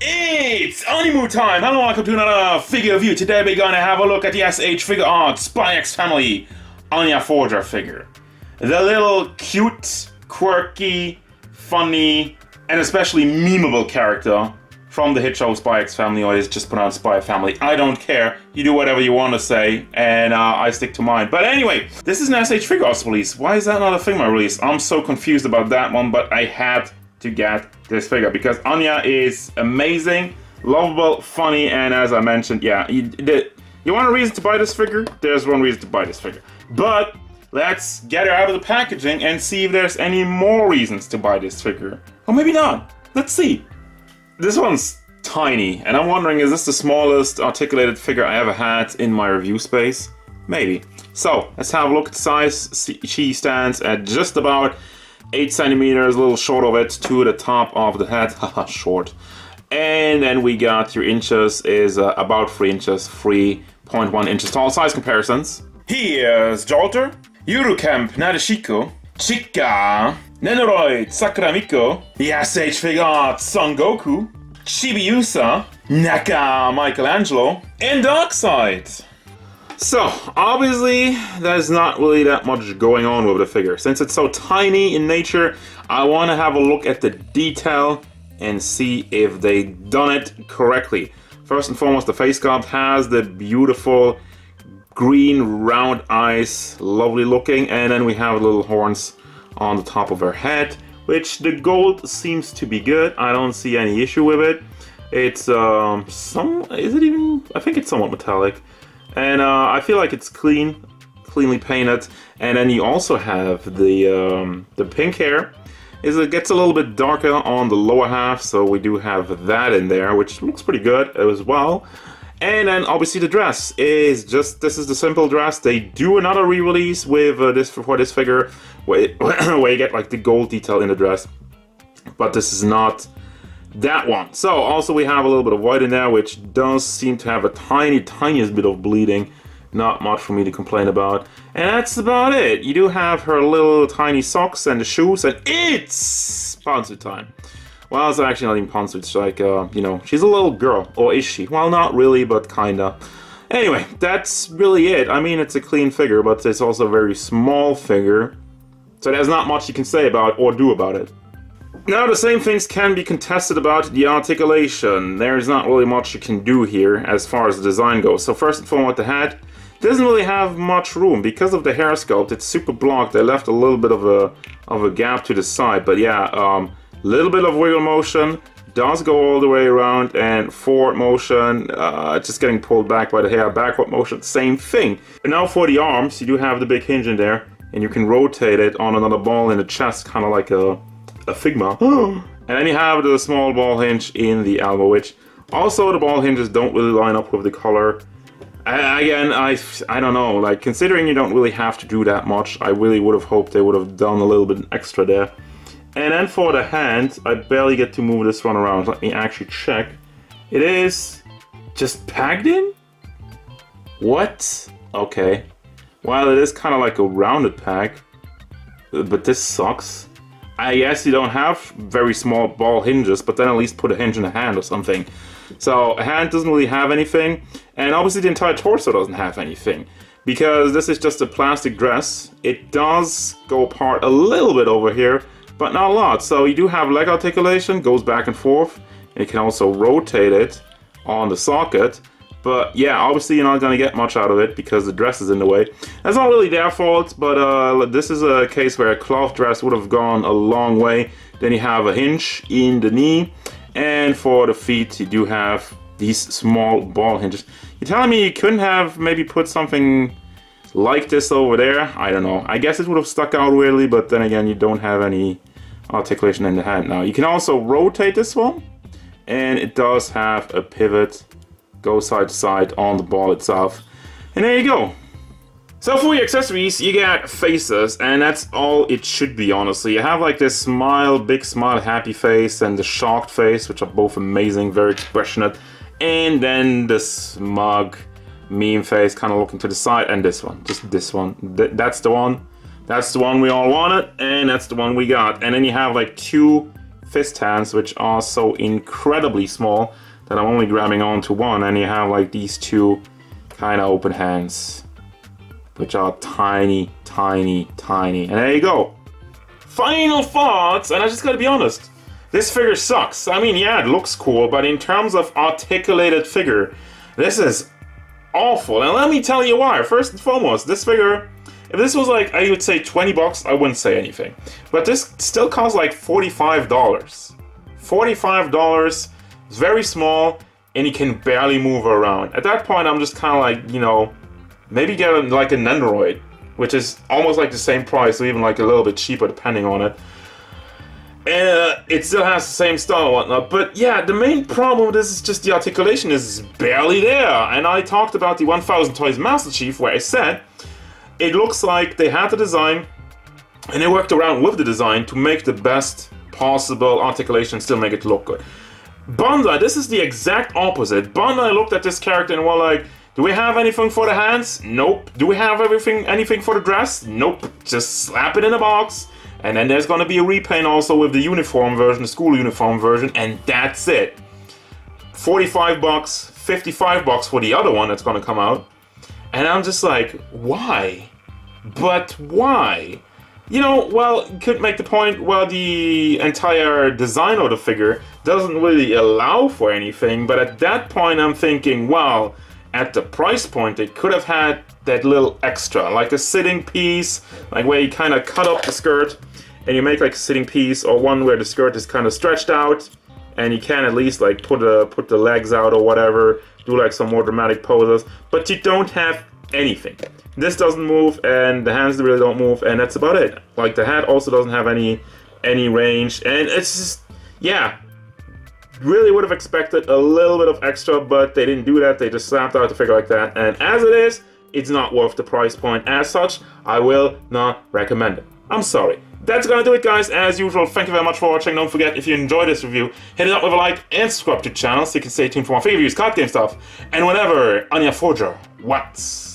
It's ANIMU time! Hello, welcome to another figure review. Today we're gonna have a look at the Figuarts Spy X Family Anya Forger figure. The little cute, quirky, funny, and especially memeable character from the hit show Spy X Family, or is just pronounced Spy Family. I don't care. You do whatever you want to say, and I stick to mine. But anyway, this is an Figuarts release. Why is that not a Figma release? I'm so confused about that one, but I had to get this figure because Anya is amazing, lovable, funny, and as I mentioned, yeah, you want a reason to buy this figure? There's one reason to buy this figure. But let's get her out of the packaging and see if there's any more reasons to buy this figure. Or maybe not. Let's see. This one's tiny, and I'm wondering, is this the smallest articulated figure I ever had in my review space? Maybe. So, let's have a look at the size. She stands at just about 8 centimeters, a little short of it, to the top of the head. Haha, short. And then we got 3 inches, is about 3 inches, 3.1 inches tall. Size comparisons. Here's Charcter, Yurukemp Nadeshiko, Chika, Nenoroid Sakuramiko, Yasage Figuarts Son Goku, Chibiusa, Naka Michelangelo, and Darkseid. So, obviously, there's not really that much going on with the figure. Since it's so tiny in nature, I want to have a look at the detail and see if they've done it correctly. First and foremost, the face sculpt has the beautiful green round eyes, lovely looking, and then we have little horns on the top of her head, which the gold seems to be good. I don't see any issue with it. It's I think it's somewhat metallic. And I feel like it's cleanly painted. And then you also have the pink hair. It gets a little bit darker on the lower half, so we do have that in there, which looks pretty good as well. And then obviously the dress is just, this is the simple dress. They do another re-release with for this figure where you get like the gold detail in the dress, but this is not that one. So also we have a little bit of white in there, which does seem to have a tiniest bit of bleeding. Not much for me to complain about. And that's about it. You do have her little tiny socks and the shoes, and it's pantsuit time. Well, it's actually not even pantsuit. It's like, you know, she's a little girl. Or is she? Well, not really, but kinda. Anyway, that's really it. I mean, it's a clean figure, but it's also a very small figure. So there's not much you can say about or do about it. Now, the same things can be contested about the articulation. There's not really much you can do here as far as the design goes. So first and foremost, the head doesn't really have much room. Because of the hair sculpt, it's super blocked. They left a little bit of a gap to the side. But yeah, little bit of wiggle motion. Does go all the way around, and forward motion, just getting pulled back by the hair. Backward motion, same thing. And now for the arms, you do have the big hinge in there, and you can rotate it on another ball in the chest, kind of like a Figma. And then you have the small ball hinge in the elbow, which also the ball hinges don't really line up with the color. Again, I don't know, like, considering you don't really have to do that much, I really would have hoped they would have done a little bit extra there. And then for the hand, I barely get to move this one around. Let me actually check. It is just packed in? What? Okay. Well, it is kind of like a rounded pack, but this sucks. I guess you don't have very small ball hinges, but then at least put a hinge in a hand or something. So a hand doesn't really have anything, and obviously the entire torso doesn't have anything. Because this is just a plastic dress, it does go apart a little bit over here, but not a lot. So you do have leg articulation, goes back and forth, and you can also rotate it on the socket. But yeah, obviously you're not going to get much out of it because the dress is in the way. That's not really their fault, but this is a case where a cloth dress would have gone a long way. Then you have a hinge in the knee, and for the feet you do have these small ball hinges. You're telling me you couldn't have maybe put something like this over there? I don't know. I guess it would have stuck out weirdly, but then again, you don't have any articulation in the hand now. You can also rotate this one, and it does have a pivot. Go side to side on the ball itself. And there you go. So for your accessories, you get faces, and that's all it should be, honestly. You have like this smile, big smile, happy face, and the shocked face, which are both amazing, very expressionate. And then the smug meme face, kind of looking to the side, and this one, just this one. That's the one. That's the one we all wanted, and that's the one we got. And then you have like 2 fist hands, which are so incredibly small that I'm only grabbing onto one, and you have like these two kind of open hands, which are tiny, tiny, tiny. And there you go. Final thoughts, and I just gotta be honest. This figure sucks. I mean, yeah, it looks cool, but in terms of articulated figure, this is awful. And let me tell you why. First and foremost, this figure, if this was like, I would say 20 bucks, I wouldn't say anything. But this still costs like $45. $45, it's very small, and you can barely move around. At that point, I'm just kind of like, you know, maybe get like an Android, which is almost like the same price, or even like a little bit cheaper depending on it. And it still has the same style and whatnot, but yeah, the main problem with this is just the articulation is barely there. And I talked about the 1000 Toys Master Chief, where I said it looks like they had the design and they worked around with the design to make the best possible articulation and still make it look good. Bandai, this is the exact opposite. Bandai looked at this character and were like, do we have anything for the hands? Nope. Do we have anything for the dress? Nope. Just slap it in a box. And then there's gonna be a repaint also with the uniform version, the school uniform version, and that's it. 45 bucks, 55 bucks for the other one that's gonna come out. And I'm just like, why? But why? You know, well, you could make the point, well, the entire design of the figure doesn't really allow for anything, but at that point I'm thinking, well, at the price point, they could have had that little extra, like a sitting piece, like where you kind of cut up the skirt, and you make like a sitting piece, or one where the skirt is kind of stretched out, and you can at least like put the legs out or whatever, do like some more dramatic poses, but you don't have anything. This doesn't move, and the hands really don't move, and that's about it. Like the hat also doesn't have any range, and it's just, yeah. Really would have expected a little bit of extra, but they didn't do that. They just slapped out the figure like that, and as it is, it's not worth the price point. As such, I will not recommend it. I'm sorry. That's gonna do it, guys. As usual, thank you very much for watching. Don't forget, if you enjoyed this review, hit it up with a like and subscribe to the channel so you can stay tuned for more figure reviews, card game stuff, and whenever Anya Forger, what's